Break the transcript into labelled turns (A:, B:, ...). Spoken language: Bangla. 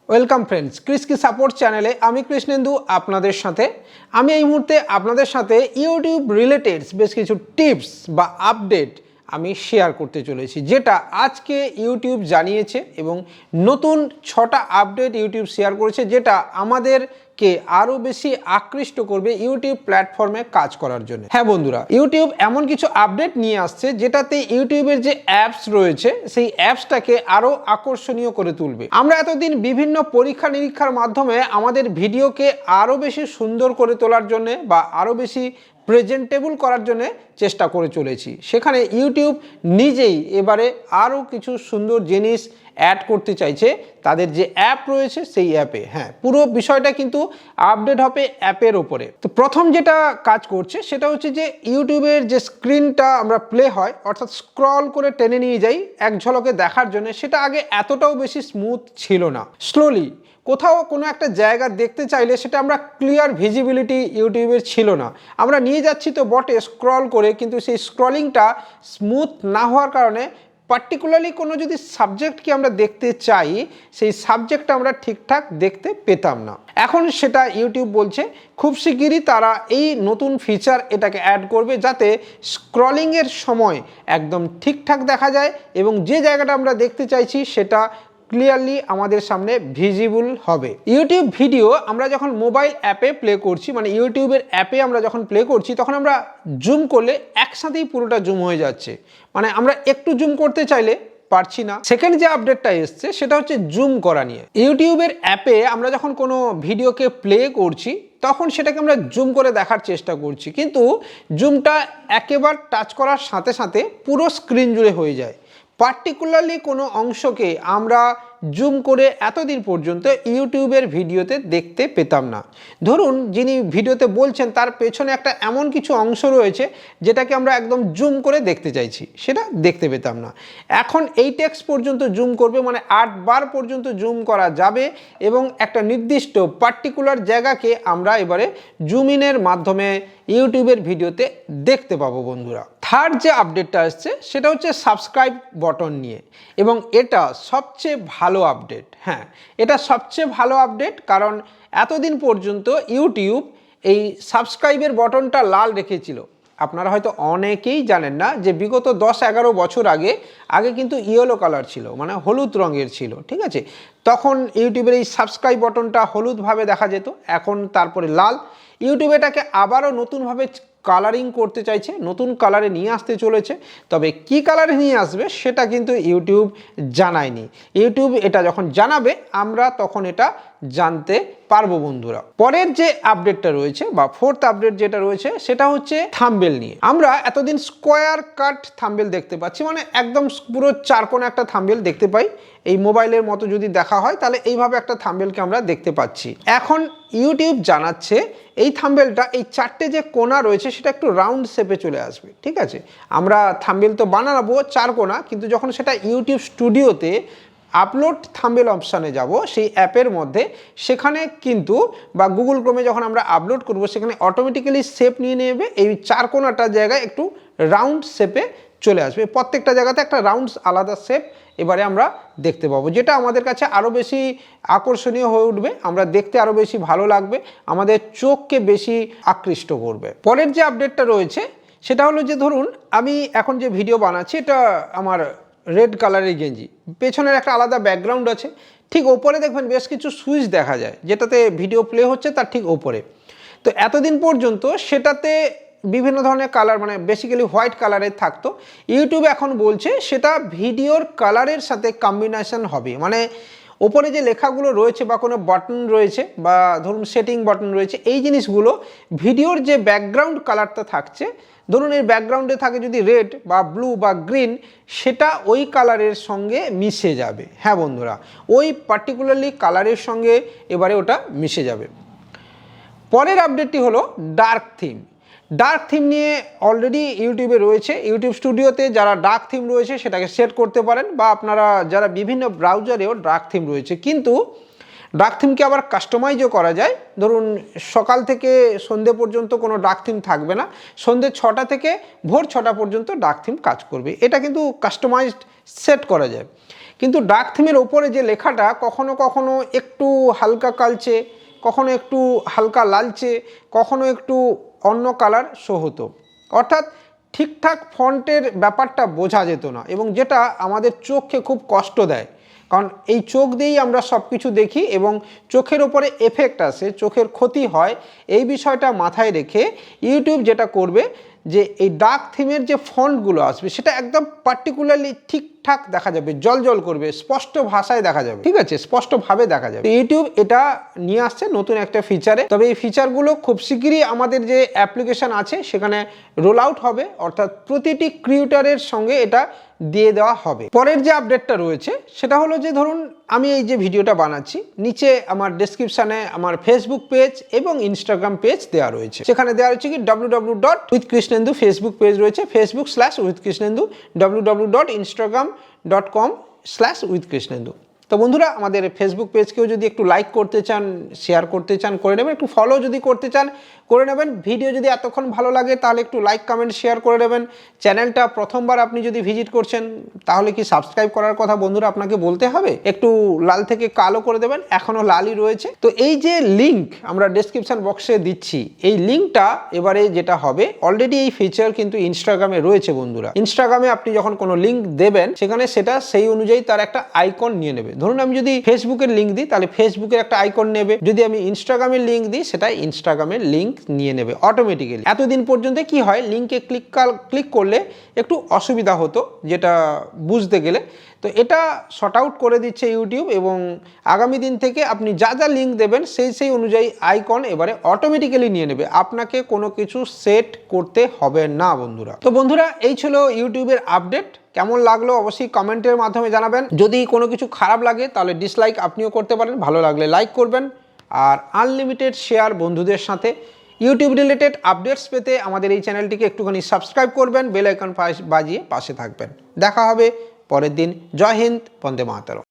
A: ওয়েলকাম ফ্রেন্ডস, ক্রিস সাপোর্ট চ্যানেলে আমি কৃষ্ণেন্দু আপনাদের সাথে। আমি এই মুহূর্তে আপনাদের সাথে ইউটিউব রিলেটেড বেশ কিছু টিপস বা আপডেট আমি শেয়ার করতে চলেছি, যেটা আজকে ইউটিউব জানিয়েছে এবং নতুন 6টা আপডেট ইউটিউব শেয়ার করেছে, যেটা আমাদেরকে আরও বেশি আকৃষ্ট করবে ইউটিউব প্ল্যাটফর্মে কাজ করার জন্য। হ্যাঁ বন্ধুরা, ইউটিউব এমন কিছু আপডেট নিয়ে আসছে যেটাতে ইউটিউবের যে অ্যাপস রয়েছে সেই অ্যাপসটাকে আরও আকর্ষণীয় করে তুলবে। আমরা এতদিন বিভিন্ন পরীক্ষা নিরীক্ষার মাধ্যমে আমাদের ভিডিওকে আরও বেশি সুন্দর করে তোলার জন্য বা আরও বেশি প্রেজেন্টেবল করার জন্য চেষ্টা করে চলেছি। সেখানে ইউটিউব নিজেই এবারে আরও কিছু সুন্দর জিনিস অ্যাড করতে চাইছে তাদের যে অ্যাপ রয়েছে সেই অ্যাপে। হ্যাঁ, পুরো বিষয়টা কিন্তু আপডেট হবে অ্যাপের ওপরে। তো প্রথম যেটা কাজ করছে সেটা হচ্ছে যে ইউটিউবের যে স্ক্রিনটা আমরা প্লে হয়, অর্থাৎ স্ক্রল করে টেনে নিয়ে যাই এক ঝলকে দেখার জন্য, সেটা আগে এতটাও বেশি স্মুথ ছিল না। স্লোলি কোথাও কোনো একটা জায়গা দেখতে চাইলে সেটা আমরা ক্লিয়ার ভিজিবিলিটি ইউটিউবের ছিল না। আমরা নিয়ে যাচ্ছি তো বটে স্ক্রল করে, কিন্তু সেই স্ক্রলিংটা স্মুথ না হওয়ার কারণে পার্টিকুলারলি কোনো যদি সাবজেক্টকে আমরা দেখতে চাই সেই সাবজেক্টটা আমরা ঠিকঠাক দেখতে পেতাম না। এখন সেটা ইউটিউব বলছে খুব শিগগিরই তারা এই নতুন ফিচার এটাকে অ্যাড করবে, যাতে স্ক্রলিংয়ের সময় একদম ঠিকঠাক দেখা যায় এবং যে জায়গাটা আমরা দেখতে চাইছি সেটা ক্লিয়ারলি আমাদের সামনে ভিজিবল হবে। ইউটিউব ভিডিও আমরা যখন মোবাইল অ্যাপে প্লে করছি, মানে ইউটিউবের অ্যাপে আমরা যখন প্লে করছি, তখন আমরা জুম করলে একসাথেই পুরোটা জুম হয়ে যাচ্ছে, মানে আমরা একটু জুম করতে চাইলে পারছি না। সেকেন্ড যে আপডেটটা এসছে সেটা হচ্ছে জুম করা নিয়ে। ইউটিউবের অ্যাপে আমরা যখন কোনো ভিডিওকে প্লে করছি তখন সেটাকে আমরা জুম করে দেখার চেষ্টা করছি, কিন্তু জুমটা একেবারে টাচ করার সাথে সাথে পুরো স্ক্রিন জুড়ে হয়ে যায়। পার্টিকুলারলি কোনো অংশকে আমরা জুম করে এতদিন পর্যন্ত ইউটিউবের ভিডিওতে দেখতে পেতাম না। ধরুন যিনি ভিডিওতে বলছেন তার পেছনে একটা এমন কিছু অংশ রয়েছে যেটাকে আমরা একদম জুম করে দেখতে চাইছি, সেটা দেখতে পেতাম না। এখন এই টেক্সট পর্যন্ত জুম করবে, মানে 8 বার পর্যন্ত জুম করা যাবে এবং একটা নির্দিষ্ট পার্টিকুলার জায়গাকে আমরা এবারে জুম ইনের মাধ্যমে ইউটিউবের ভিডিওতে দেখতে পাবো বন্ধুরা। থার্ড যে আপডেটটা আসছে সেটা হচ্ছে সাবস্ক্রাইব বটন নিয়ে, এবং এটা সবচেয়ে ভালো আপডেট। হ্যাঁ, এটা সবচেয়ে ভালো আপডেট, কারণ এতদিন পর্যন্ত ইউটিউব এই সাবস্ক্রাইবের বটনটা লাল রেখেছিল। আপনারা হয়তো অনেকেই জানেন না যে বিগত 10-11 বছর আগে কিন্তু ইয়েলো কালার ছিল, মানে হলুদ রঙের ছিল, ঠিক আছে। তখন ইউটিউবের এই সাবস্ক্রাইব বটনটা হলুদভাবে দেখা যেত, এখন তারপরে লাল। ইউটিউব এটাকে আবারও নতুনভাবে কালারিং করতে চাইছে, নতুন কালারে নিয়ে আসতে চলেছে। তবে কি কালারে নিয়ে আসবে সেটা কিন্তু ইউটিউব জানায়নি। ইউটিউব এটা যখন জানাবে আমরা তখন এটা জানতে পারবো বন্ধুরা। পরের যে আপডেটটা রয়েছে বা ফোর্থ আপডেট যেটা রয়েছে সেটা হচ্ছে থাম্বনেল নিয়ে। আমরা এতদিন স্কোয়ার কাট থাম্বনেল দেখতে পাচ্ছি, মানে একদম পুরো চারকোনা একটা থাম্বনেল দেখতে পাই। এই মোবাইলের মতো যদি দেখা হয় তাহলে এইভাবে একটা থাম্বনেলকে আমরা দেখতে পাচ্ছি। এখন ইউটিউব জানাচ্ছে এই থাম্বনেলটা এই 4টে যে কোণা রয়েছে সেটা একটু রাউন্ড শেপে চলে আসবে, ঠিক আছে। আমরা থাম্বনেল তো বানাবো 4 কোণা, কিন্তু যখন সেটা ইউটিউব স্টুডিওতে আপলোড থাম্বনেল অপশানে যাব সেই অ্যাপের মধ্যে, সেখানে কিন্তু বা গুগল ক্রোমে যখন আমরা আপলোড করব সেখানে অটোমেটিক্যালি শেপ নিয়ে নেবে, এই 4 কোণাটার জায়গায় একটু রাউন্ড শেপে চলে আসবে। প্রত্যেকটা জায়গাতে একটা রাউন্ড আলাদা শেপ এবারে আমরা দেখতে পাবো, যেটা আমাদের কাছে আরও বেশি আকর্ষণীয় হয়ে উঠবে, আমরা দেখতে আরও বেশি ভালো লাগবে, আমাদের চোখকে বেশি আকৃষ্ট করবে। পরের যে আপডেটটা রয়েছে সেটা হলো যে ধরুন আমি এখন যে ভিডিও বানাচ্ছি এটা আমার রেড কালারের গেঞ্জি, পেছনের একটা আলাদা ব্যাকগ্রাউন্ড আছে, ঠিক ওপরে দেখবেন বেশ কিছু সুইচ দেখা যায় যেটাতে ভিডিও প্লে হচ্ছে তার ঠিক ওপরে। তো এতদিন পর্যন্ত সেটাতে বিভিন্ন ধরনের কালার, মানে বেসিক্যালি হোয়াইট কালারের থাকতো। ইউটিউব এখন বলছে সেটা ভিডিওর কালারের সাথে কম্বিনেশন হবে, মানে ওপরে যে লেখাগুলো রয়েছে বা কোনো বাটন রয়েছে বা ধরুন সেটিং বাটন রয়েছে, এই জিনিসগুলো ভিডিওর যে ব্যাকগ্রাউন্ড কালারটা থাকছে, ধরুন এর ব্যাকগ্রাউন্ডে থাকে যদি রেড বা ব্লু বা গ্রিন, সেটা ওই কালারের সঙ্গে মিশে যাবে। হ্যাঁ বন্ধুরা, ওই পার্টিকুলারলি কালারের সঙ্গে এবারে ওটা মিশে যাবে। পরের আপডেটটি হলো ডার্ক থিম। ডার্ক থিম নিয়ে অলরেডি ইউটিউবে রয়েছে। ইউটিউব স্টুডিওতে যারা ডার্ক থিম রয়েছে সেটাকে সেট করতে পারেন, বা আপনারা যারা বিভিন্ন ব্রাউজারেও ডার্ক থিম রয়েছে, কিন্তু ডার্ক থিমকে আবার কাস্টমাইজও করা যায়। ধরুন সকাল থেকে সন্ধে পর্যন্ত কোনো ডার্ক থিম থাকবে না, সন্ধে 6টা থেকে ভোর 6টা পর্যন্ত ডার্ক থিম কাজ করবে। এটা কিন্তু কাস্টমাইজড সেট করা যায়। কিন্তু ডার্ক থিমের ওপরে যে লেখাটা কখনো কখনো একটু হালকা কালচে, কখনো একটু হালকা লালচে, কখনো একটু অন্য কালার শো হতো, অর্থাৎ ঠিকঠাক ফন্টের ব্যাপারটা বোঝা যেত না, এবং যেটা আমাদের চোখকে খুব কষ্ট দেয়। কারণ এই চোখ দিয়েই আমরা সব কিছু দেখি এবং চোখের ওপরে এফেক্ট আসে, চোখের ক্ষতি হয়। এই বিষয়টা মাথায় রেখে ইউটিউব যেটা করবে যে এই ডার্ক থিমের যে ফন্টগুলো আসবে সেটা একদম পার্টিকুলারলি ঠিকঠাক দেখা যাবে, জল করবে, স্পষ্ট ভাষায় দেখা যাবে, ঠিক আছে, স্পষ্টভাবে দেখা যাবে। ইউটিউব এটা নিয়ে আসছে নতুন একটা ফিচারে। তবে এই ফিচারগুলো খুব শিগগিরই আমাদের যে অ্যাপ্লিকেশন আছে সেখানে রোল আউট হবে, অর্থাৎ প্রতিটি ক্রিয়েটরের সঙ্গে এটা দিয়ে দেওয়া হবে। পরের যে আপডেটটা রয়েছে সেটা হলো যে ধরুন আমি এই যে ভিডিওটা বানাচ্ছি, নিচে আমার ডেসক্রিপশানে আমার ফেসবুক পেজ এবং ইনস্টাগ্রাম পেজ দেওয়া রয়েছে। সেখানে দেওয়া রয়েছে কি www.withkrishnendu ফেসবুক পেজ রয়েছে, facebook/withkrishnendu, www.instagram.com/withkrishnendu। তো বন্ধুরা, আমাদের ফেসবুক পেজকেও যদি একটু লাইক করতে চান, শেয়ার করতে চান করে নেবেন, একটু ফলো যদি করতে চান করে নেবেন। ভিডিও যদি এতক্ষণ ভালো লাগে তাহলে একটু লাইক কমেন্ট শেয়ার করে নেবেন। চ্যানেলটা প্রথমবার আপনি যদি ভিজিট করছেন তাহলে কি সাবস্ক্রাইব করার কথা বন্ধুরা আপনাকে বলতে হবে, একটু লাল থেকে কালো করে দেবেন, এখনও লালই রয়েছে। তো এই যে লিঙ্ক আমরা ডেসক্রিপশন বক্সে দিচ্ছি, এই লিঙ্কটা এবারে যেটা হবে, অলরেডি এই ফিচার কিন্তু ইনস্টাগ্রামে রয়েছে বন্ধুরা। ইনস্টাগ্রামে আপনি যখন কোনো লিঙ্ক দেবেন সেখানে সেটা সেই অনুযায়ী তার একটা আইকন নিয়ে নেবে। ধরুন আমি যদি ফেসবুকের লিঙ্ক দিই তাহলে ফেসবুকের একটা আইকন নেবে, যদি আমি ইনস্টাগ্রামের লিঙ্ক দিই সেটা ইনস্টাগ্রামের লিঙ্ক নিয়ে নেবে অটোমেটিক্যালি। এতদিন পর্যন্ত কি হয়, লিঙ্কে ক্লিক করলে একটু অসুবিধা হতো যেটা বুঝতে গেলে, তো এটা শর্ট আউট করে দিচ্ছে ইউটিউব, এবং আগামী দিন থেকে আপনি যা যা লিঙ্ক দেবেন সেই অনুযায়ী আইকন এবারে অটোমেটিক্যালি নিয়ে নেবে, আপনাকে কোনো কিছু সেট করতে হবে না বন্ধুরা। তো বন্ধুরা, এই ছিল ইউটিউবের আপডেট। কেমন লাগলো অবশ্যই কমেন্টের মাধ্যমে জানাবেন। যদি কোনো কিছু খারাপ লাগে তাহলে ডিসলাইক আপনিও করতে পারেন, ভালো লাগলে লাইক করবেন, আর আনলিমিটেড শেয়ার বন্ধুদের সাথে। ইউটিউব রিলেটেড আপডেটস পেতে আমাদের এই চ্যানেলটিকে একটুখানি সাবস্ক্রাইব করবেন, বেল আইকন বাজিয়ে পাশে থাকবেন। দেখা হবে পরের দিন। জয় হিন্দ, বন্দে মাতরম।